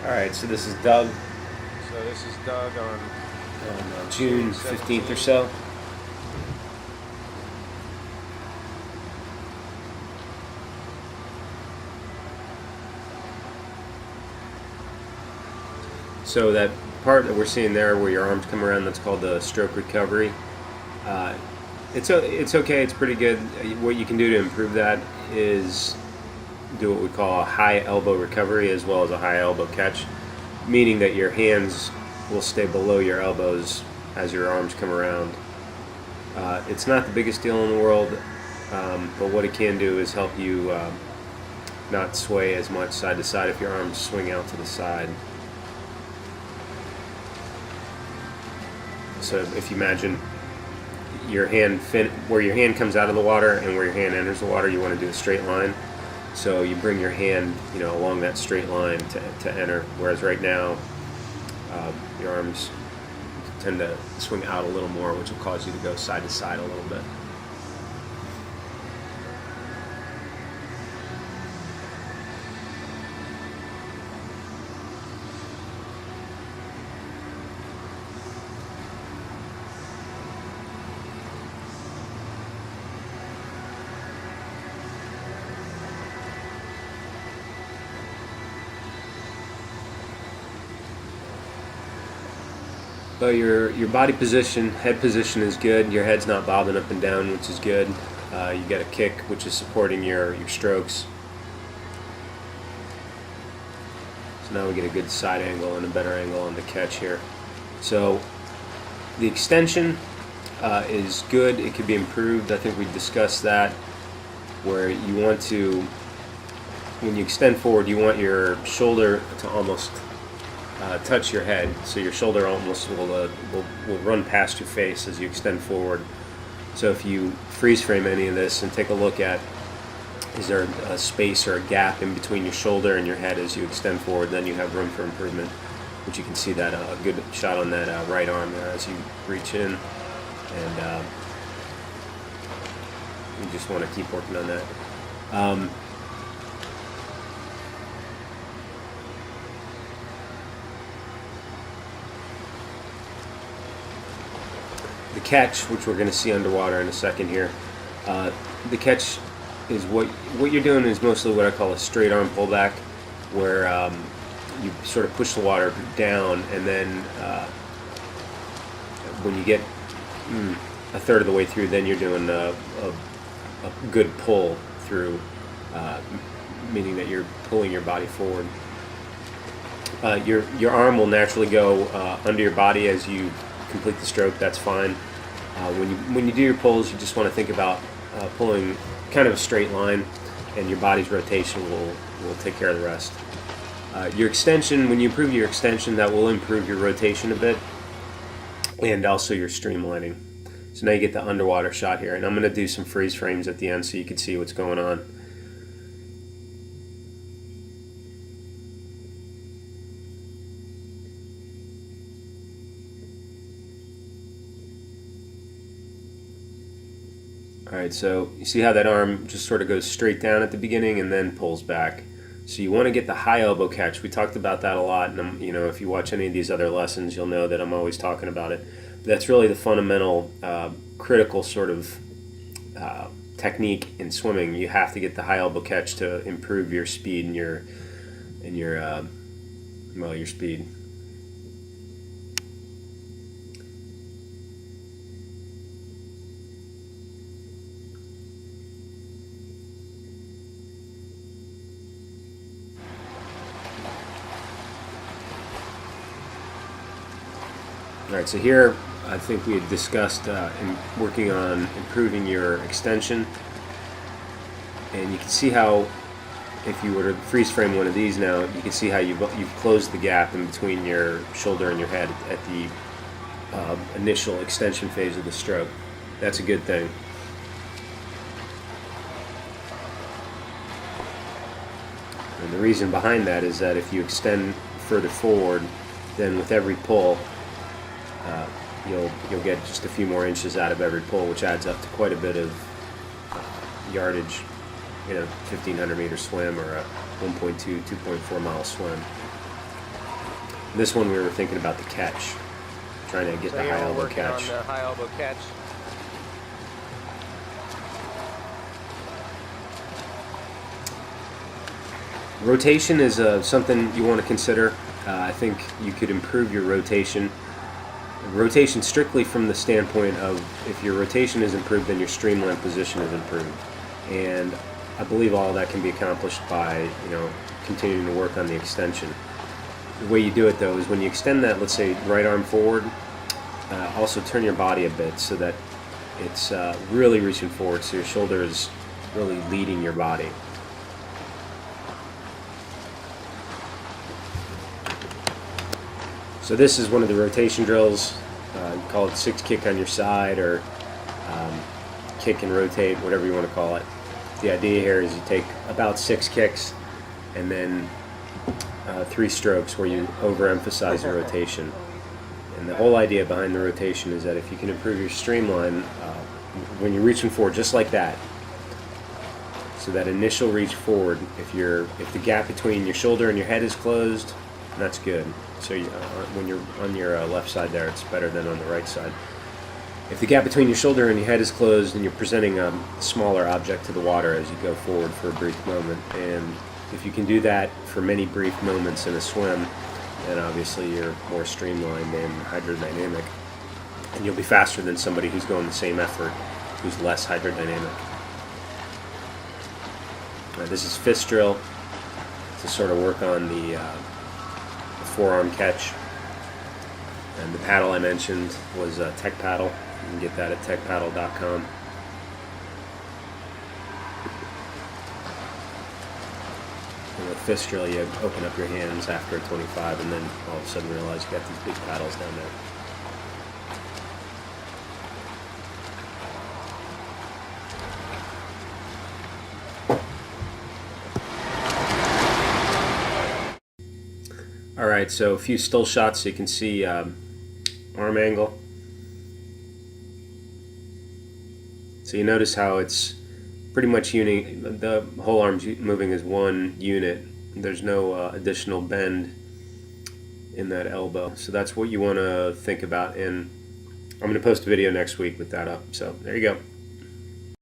Alright, so this is Doug So this is Doug on June 15th or so. So that part that we're seeing there where your arms come around, that's called the stroke recovery. Uh, it's okay, it's pretty good. What you can do to improve that is do what we call a high elbow recovery as well as a high elbow catch, meaning that your hands will stay below your elbows as your arms come around. It's not the biggest deal in the world, but what it can do is help you not sway as much side to side if your arms swing out to the side. So if you imagine your hand where your hand comes out of the water and where your hand enters the water, you want to do a straight line. So you bring your hand, along that straight line to enter. Whereas right now, your arms tend to swing out a little more, which will cause you to go side to side a little bit. But your body position, head position is good. Your head's not bobbing up and down, which is good. You get a kick, which is supporting your strokes. So now we get a good side angle and a better angle on the catch here. So the extension is good. It could be improved. I think we discussed that, where you want to, when you extend forward, you want your shoulder to almost touch your head, so your shoulder almost will run past your face as you extend forward. So if you freeze frame any of this and take a look at, is there a space or a gap in between your shoulder and your head as you extend forward, then you have room for improvement, which you can see that a good shot on that right arm there as you reach in, and you just want to keep working on that. The catch, which we're going to see underwater in a second here, the catch is what you're doing is mostly what I call a straight arm pullback, where you sort of push the water down, and then when you get a third of the way through, then you're doing a good pull through, meaning that you're pulling your body forward. Your arm will naturally go under your body as you complete the stroke. That's fine. When you do your pulls, you just want to think about pulling kind of a straight line, and your body's rotation will take care of the rest. Your extension, when you improve your extension, that will improve your rotation a bit, and also your streamlining. So now you get the underwater shot here, and I'm going to do some freeze frames at the end so you can see what's going on. Alright, so you see how that arm just sort of goes straight down at the beginning and then pulls back. So you want to get the high elbow catch. We talked about that a lot, and if you watch any of these other lessons, you'll know that I'm always talking about it. But that's really the fundamental, critical sort of technique in swimming. You have to get the high elbow catch to improve your speed and your speed. Alright, so here I think we had discussed in working on improving your extension, and you can see how, if you were to freeze frame one of these now, you can see how you've closed the gap in between your shoulder and your head at the initial extension phase of the stroke. That's a good thing. And the reason behind that is that if you extend further forward, then with every pull, you'll get just a few more inches out of every pull, which adds up to quite a bit of yardage in a 1,500 meter swim or a 1.2, 2.4 mile swim. This one we were thinking about the catch, trying to get the high elbow catch. On the high elbow catch. Rotation is something you want to consider. I think you could improve your rotation. Rotation strictly from the standpoint of if your rotation is improved, then your streamline position is improved. And I believe all that can be accomplished by, continuing to work on the extension. The way you do it though is when you extend that, let's say right arm forward, also turn your body a bit so that it's really reaching forward, so your shoulder is really leading your body. So this is one of the rotation drills. You call it 6 kick on your side, or kick and rotate, whatever you want to call it. The idea here is you take about 6 kicks and then 3 strokes where you overemphasize the rotation. And the whole idea behind the rotation is that if you can improve your streamline when you're reaching forward, just like that. So that initial reach forward, if the gap between your shoulder and your head is closed, that's good. So when you're on your left side there, it's better than on the right side. If the gap between your shoulder and your head is closed, and you're presenting a smaller object to the water as you go forward for a brief moment, and if you can do that for many brief moments in a swim, then obviously you're more streamlined and hydrodynamic, and you'll be faster than somebody who's going the same effort, who's less hydrodynamic. This is fist drill to sort of work on the forearm catch. And the paddle I mentioned was Tech Paddle. You can get that at techpaddle.com. And with fist drill, you open up your hands after 25 and then all of a sudden realize you got these big paddles down there. Alright, so a few still shots so you can see arm angle. So you notice how it's pretty much the whole arm's moving as one unit. There's no additional bend in that elbow. So that's what you want to think about, and I'm going to post a video next week with that up. So there you go.